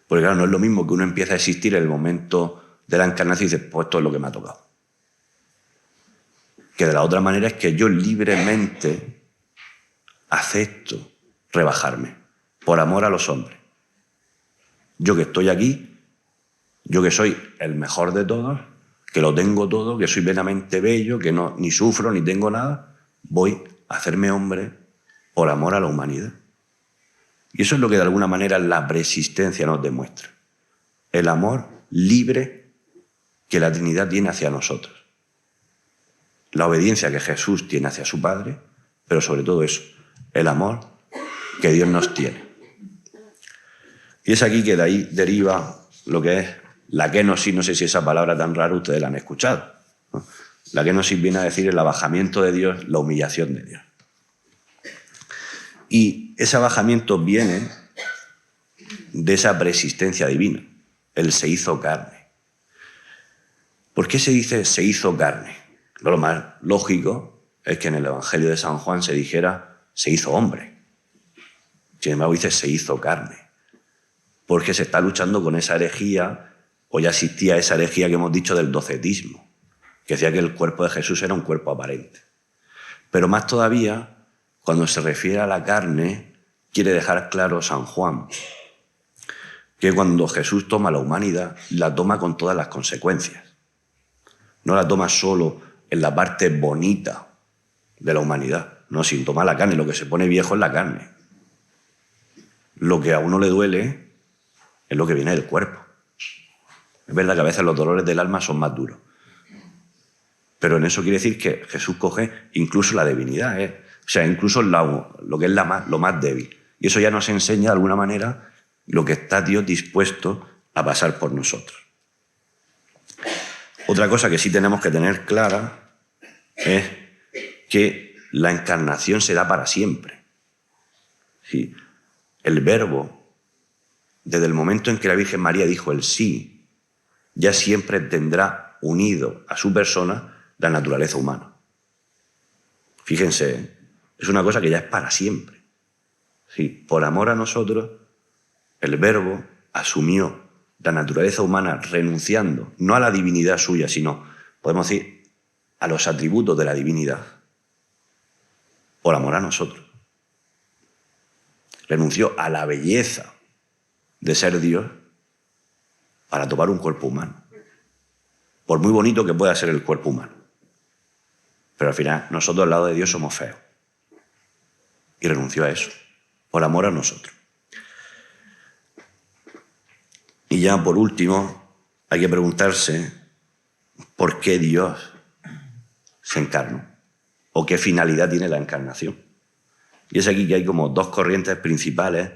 Porque claro, no es lo mismo que uno empieza a existir en el momento de la encarnación y dice, pues esto es lo que me ha tocado. Que de la otra manera es que yo libremente acepto rebajarme por amor a los hombres. Yo que estoy aquí, yo que soy el mejor de todos, que lo tengo todo, que soy plenamente bello, que no, ni sufro ni tengo nada, voy a hacerme hombre por amor a la humanidad. Y eso es lo que de alguna manera la preexistencia nos demuestra. El amor libre que la Trinidad tiene hacia nosotros. La obediencia que Jesús tiene hacia su Padre, pero sobre todo eso, el amor que Dios nos tiene. Y es aquí que de ahí deriva lo que es la kenosis, no sé si esa palabra tan rara ustedes la han escuchado, ¿no? La kenosis viene a decir el abajamiento de Dios, la humillación de Dios. Y ese abajamiento viene de esa preexistencia divina. Él se hizo carne. ¿Por qué se dice se hizo carne? Lo más lógico es que en el Evangelio de San Juan se dijera se hizo hombre. Sin embargo dice se hizo carne. Porque se está luchando con esa herejía, o ya existía esa herejía que hemos dicho del docetismo, que decía que el cuerpo de Jesús era un cuerpo aparente. Pero más todavía, cuando se refiere a la carne, quiere dejar claro San Juan que cuando Jesús toma la humanidad, la toma con todas las consecuencias. No la toma solo en la parte bonita de la humanidad, no, sin tomar la carne. Lo que se pone viejo es la carne. Lo que a uno le duele es lo que viene del cuerpo. Es verdad que a veces los dolores del alma son más duros. Pero en eso quiere decir que Jesús coge incluso la divinidad, o sea, incluso lo que es lo más débil. Y eso ya nos enseña de alguna manera lo que está Dios dispuesto a pasar por nosotros. Otra cosa que sí tenemos que tener clara es que la encarnación se da para siempre. Sí, el Verbo, desde el momento en que la Virgen María dijo el sí, ya siempre tendrá unido a su persona la naturaleza humana. Fíjense, es una cosa que ya es para siempre. Sí, por amor a nosotros, el Verbo asumió la naturaleza humana renunciando no a la divinidad suya, sino, podemos decir, a los atributos de la divinidad, por amor a nosotros. Renunció a la belleza de ser Dios para tomar un cuerpo humano. Por muy bonito que pueda ser el cuerpo humano. Pero al final, nosotros al lado de Dios somos feos. Y renunció a eso, por amor a nosotros. Y ya por último, hay que preguntarse por qué Dios se encarnó o qué finalidad tiene la encarnación. Y es aquí que hay como dos corrientes principales,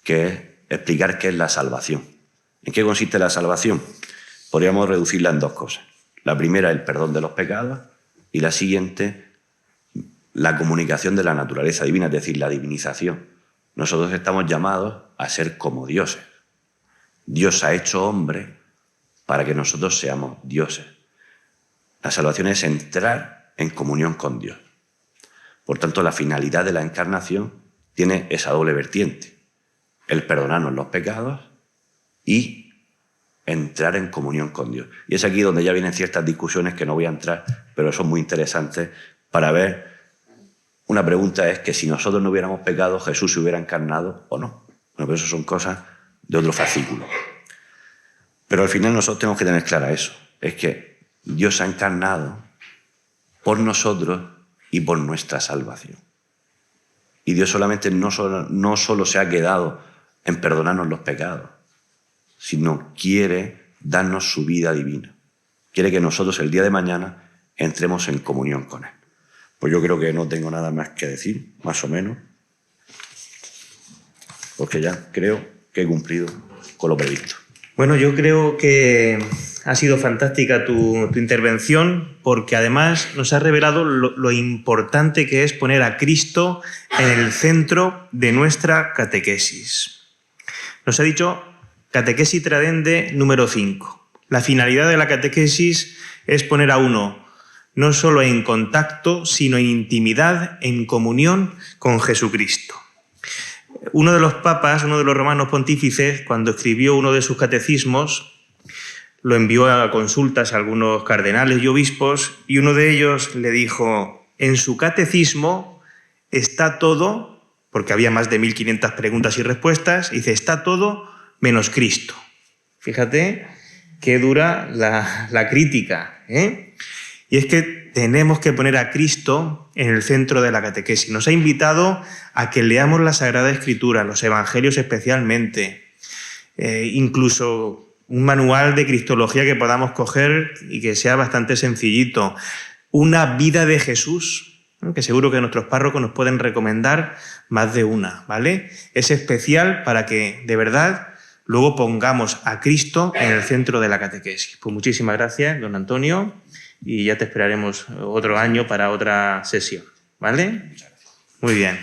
que es explicar qué es la salvación. ¿En qué consiste la salvación? Podríamos reducirla en dos cosas. La primera, el perdón de los pecados, y la siguiente, la comunicación de la naturaleza divina, es decir, la divinización. Nosotros estamos llamados a ser como dioses. Dios ha hecho hombre para que nosotros seamos dioses. La salvación es entrar en comunión con Dios. Por tanto, la finalidad de la encarnación tiene esa doble vertiente: el perdonarnos los pecados y entrar en comunión con Dios. Y es aquí donde ya vienen ciertas discusiones que no voy a entrar, pero son muy interesantes para ver. Una pregunta es que si nosotros no hubiéramos pecado, ¿Jesús se hubiera encarnado o no? Bueno, pero eso son cosas de otro fascículo. Pero al final nosotros tenemos que tener clara eso. Es que Dios se ha encarnado por nosotros y por nuestra salvación. Y Dios solamente no solo se ha quedado en perdonarnos los pecados, sino quiere darnos su vida divina. Quiere que nosotros el día de mañana entremos en comunión con Él. Pues yo creo que no tengo nada más que decir, más o menos, porque ya creo que he cumplido con lo previsto. Bueno, yo creo que ha sido fantástica tu intervención, porque además nos ha revelado lo importante que es poner a Cristo en el centro de nuestra catequesis. Nos ha dicho catequesis tradende número 5. La finalidad de la catequesis es poner a uno no solo en contacto, sino en intimidad, en comunión con Jesucristo. Uno de los papas, uno de los romanos pontífices, cuando escribió uno de sus catecismos, lo envió a consultas a algunos cardenales y obispos, y uno de ellos le dijo: en su catecismo está todo, porque había más de 1500 preguntas y respuestas, y dice, está todo menos Cristo. Fíjate qué dura la crítica, ¿eh? Y es que tenemos que poner a Cristo en el centro de la catequesis. Nos ha invitado a que leamos la Sagrada Escritura, los Evangelios especialmente, incluso un manual de cristología que podamos coger y que sea bastante sencillito. Una vida de Jesús, que seguro que nuestros párrocos nos pueden recomendar más de una, ¿vale? Es especial para que, de verdad, luego pongamos a Cristo en el centro de la catequesis. Pues muchísimas gracias, don Antonio, y ya te esperaremos otro año para otra sesión, ¿vale? Muy bien.